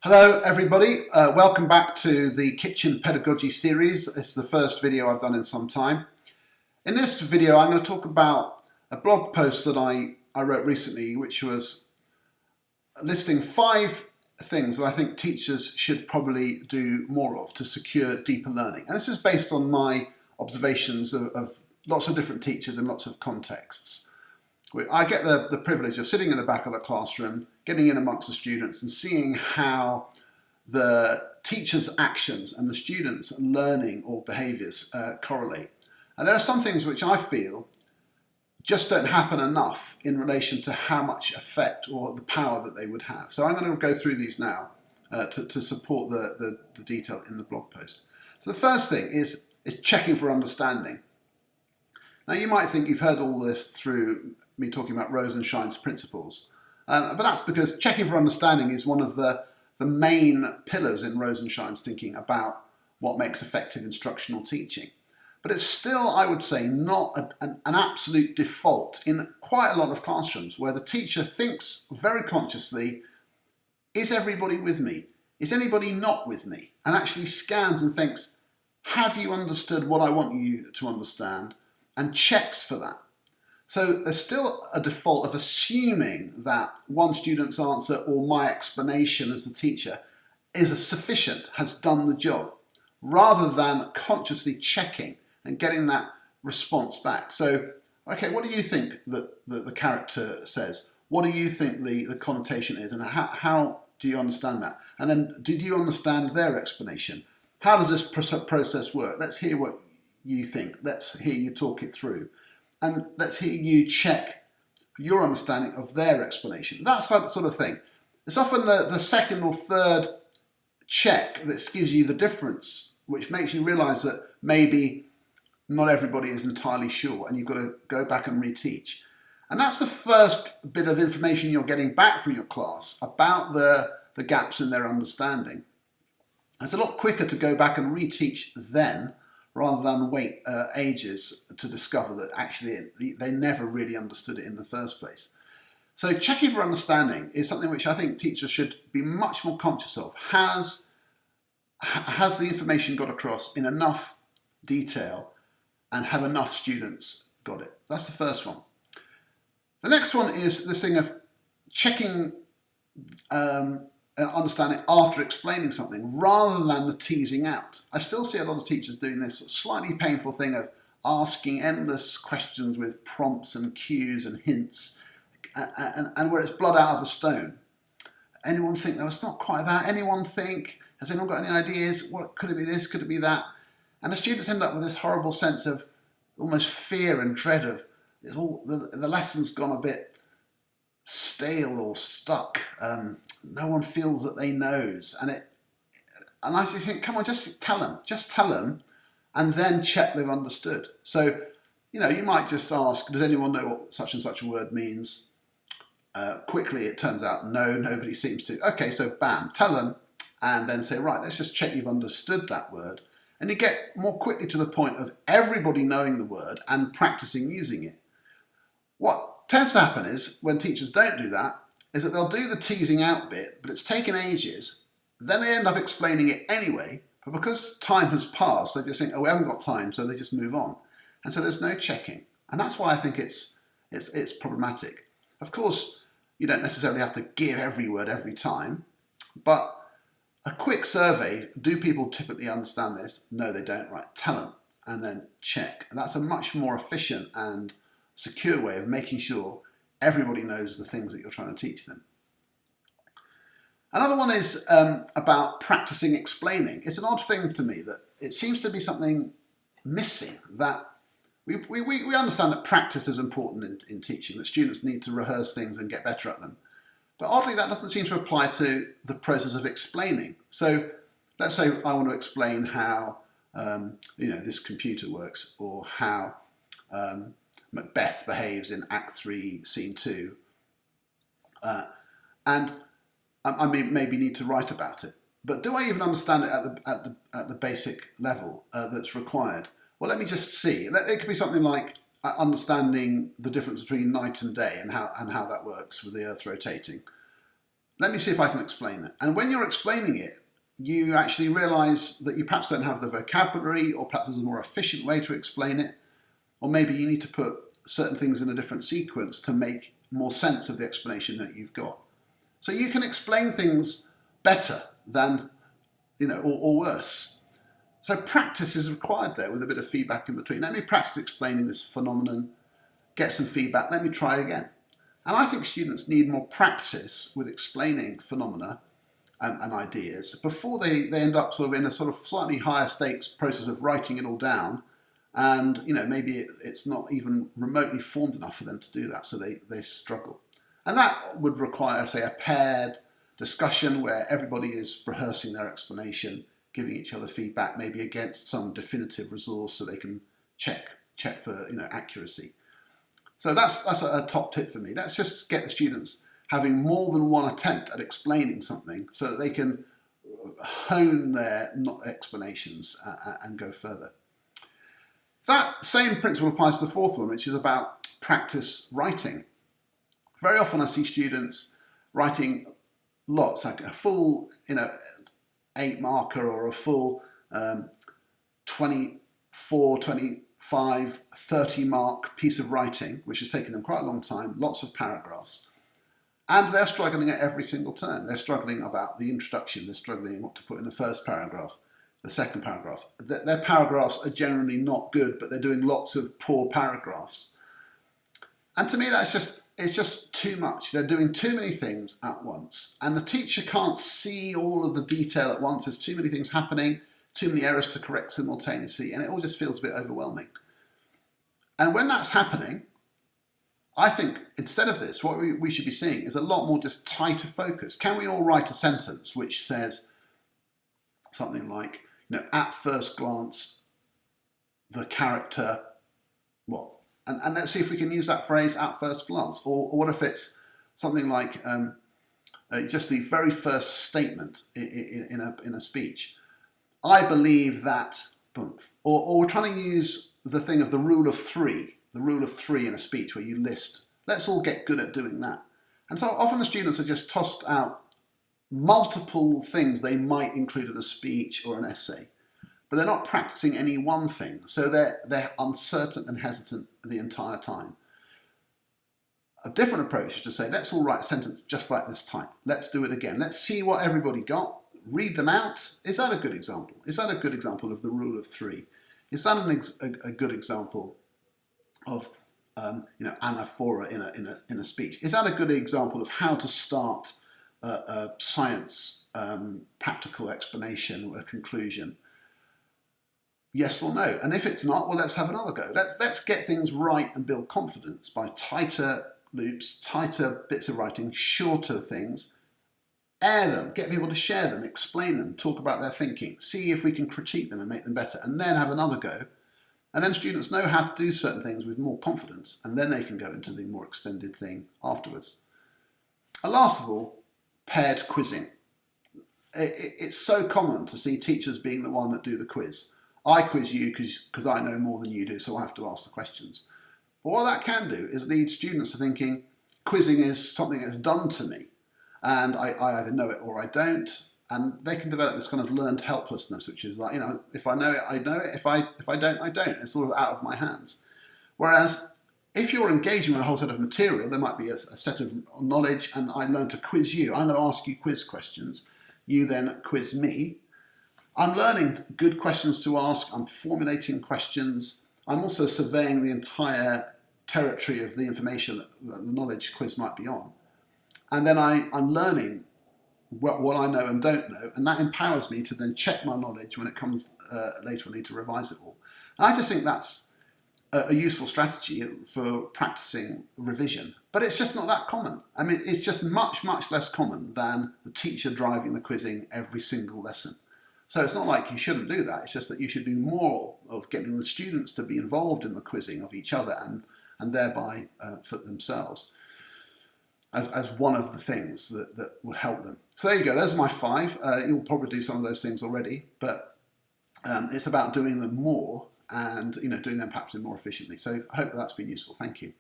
Hello everybody, welcome back to the Kitchen Pedagogy series. It's the first video I've done in some time. In this video I'm going to talk about a blog post that I wrote recently, which was listing 5 things that I think teachers should probably do more of to secure deeper learning. And this is based on my observations of lots of different teachers in lots of contexts. I get the privilege of sitting in the back of the classroom, getting in amongst the students and seeing how the teacher's actions and the students' learning or behaviours correlate. And there are some things which I feel just don't happen enough in relation to how much effect or the power that they would have. So I'm going to go through these now to support the detail in the blog post. So the first thing is checking for understanding. Now you might think you've heard all this through me talking about Rosenshine's principles, but that's because checking for understanding is one of the main pillars in Rosenshine's thinking about what makes effective instructional teaching. But it's still, I would say, not an absolute default in quite a lot of classrooms where the teacher thinks very consciously, is everybody with me? Is anybody not with me? And actually scans and thinks, have you understood what I want you to understand? And checks for that. So there's still a default of assuming that one student's answer or my explanation as the teacher is sufficient, has done the job, rather than consciously checking and getting that response back. So, okay, what do you think that the character says? What do you think the connotation is, and how do you understand that? And then, did you understand their explanation? How does this process work? Let's hear what you think. Let's hear you talk it through. And let's hear you check your understanding of their explanation. That sort of thing. It's often the second or third check that gives you the difference, which makes you realise that maybe not everybody is entirely sure and you've got to go back and reteach. And that's the first bit of information you're getting back from your class about the gaps in their understanding. It's a lot quicker to go back and reteach then rather than wait ages to discover that actually they never really understood it in the first place. So checking for understanding is something which I think teachers should be much more conscious of. Has the information got across in enough detail and have enough students got it? That's the first one. The next one is this thing of checking understanding after explaining something rather than the teasing out. I still see a lot of teachers doing this slightly painful thing of asking endless questions with prompts and cues and hints and where it's blood out of a stone. Anyone think, no, it's not quite that. Anyone think, has anyone got any ideas? What could it be this, could it be that? And the students end up with this horrible sense of almost fear and dread of the lesson's gone a bit stale or stuck. No one feels that they knows, and I just think, come on, just tell them, and then check they've understood. So, you might just ask, does anyone know what such and such a word means? Quickly, it turns out, no, nobody seems to. Okay, so bam, tell them, and then say, right, let's just check you've understood that word, and you get more quickly to the point of everybody knowing the word and practicing using it. What tends to happen is, when teachers don't do that, is that they'll do the teasing out bit, but it's taken ages. Then they end up explaining it anyway, but because time has passed, they just think, oh, we haven't got time, so they just move on. And so there's no checking. And that's why I think it's problematic. Of course, you don't necessarily have to give every word every time, but a quick survey, do people typically understand this? No, they don't, right? Tell them, and then check. And that's a much more efficient and secure way of making sure everybody knows the things that you're trying to teach them. Another one is about practicing explaining. It's an odd thing to me that it seems to be something missing, that we understand that practice is important in teaching, that students need to rehearse things and get better at them. But oddly, that doesn't seem to apply to the process of explaining. So let's say I want to explain how this computer works, or how Macbeth behaves in Act 3, Scene 2, and I maybe need to write about it. But do I even understand it at the basic level that's required? Well, let me just see. It could be something like understanding the difference between night and day and how that works with the Earth rotating. let me see if I can explain it. And when you're explaining it, you actually realise that you perhaps don't have the vocabulary, or perhaps there's a more efficient way to explain it, or maybe you need to put certain things in a different sequence to make more sense of the explanation that you've got. So you can explain things better than, or worse. So practice is required there, with a bit of feedback in between. Let me practice explaining this phenomenon, get some feedback, let me try again. And I think students need more practice with explaining phenomena and ideas before they end up sort of in a sort of slightly higher stakes process of writing it all down. And maybe it's not even remotely formed enough for them to do that, so they struggle. And that would require, say, a paired discussion where everybody is rehearsing their explanation, giving each other feedback, maybe against some definitive resource so they can check for accuracy. So that's a top tip for me. Let's just get the students having more than one attempt at explaining something so that they can hone their explanations and go further. That same principle applies to the fourth one, which is about practice writing. Very often I see students writing lots, like a full 8 marker or a full 24, 25, 30 mark piece of writing, which has taken them quite a long time, lots of paragraphs. And they're struggling at every single turn. They're struggling about the introduction, they're struggling what to put in the first paragraph, the second paragraph. Their paragraphs are generally not good, but they're doing lots of poor paragraphs. And to me, it's just too much. They're doing too many things at once. And the teacher can't see all of the detail at once. There's too many things happening, too many errors to correct simultaneously, and it all just feels a bit overwhelming. And when that's happening, I think instead of this, what we should be seeing is a lot more just tighter focus. Can we all write a sentence which says something like, at first glance, the character, what? And let's see if we can use that phrase, at first glance. Or what if it's something like just the very first statement in a speech. I believe that, or we're trying to use the thing of the rule of three in a speech where you list. Let's all get good at doing that. And so often the students are just tossed out multiple things they might include in a speech or an essay, but they're not practicing any one thing. So they're uncertain and hesitant the entire time. A different approach is to say, let's all write a sentence just like this type. Let's do it again. Let's see what everybody got. Read them out. Is that a good example? Is that a good example of the rule of three? Is that a good example of anaphora in a speech? Is that a good example of how to start a science practical explanation or a conclusion? Yes or no? And if it's not, well, let's have another go. Let's get things right and build confidence by tighter loops, tighter bits of writing, shorter things. Air them, get people to share them, explain them, talk about their thinking, see if we can critique them and make them better, and then have another go. And then students know how to do certain things with more confidence, and then they can go into the more extended thing afterwards. And last of all, paired quizzing. It's so common to see teachers being the one that do the quiz. I quiz you because I know more than you do, so I have to ask the questions. But what that can do is lead students to thinking quizzing is something that's done to me, and I either know it or I don't, and they can develop this kind of learned helplessness, which is like, if I know it, I know it. If I don't, I don't. It's sort of out of my hands. Whereas if you're engaging with a whole set of material, there might be a set of knowledge, and I learn to quiz you. I'm going to ask you quiz questions. You then quiz me. I'm learning good questions to ask. I'm formulating questions. I'm also surveying the entire territory of the information that the knowledge quiz might be on. And then I'm learning what I know and don't know, and that empowers me to then check my knowledge when it comes later. I need to revise it all. And I just think that's a useful strategy for practicing revision. But it's just not that common. I mean, it's just much, much less common than the teacher driving the quizzing every single lesson. So it's not like you shouldn't do that. It's just that you should do more of getting the students to be involved in the quizzing of each other and thereby for themselves as one of the things that will help them. So there you go. Those are my 5. You'll probably do some of those things already, but it's about doing them more and doing them perhaps more efficiently. So I hope that's been useful. Thank you.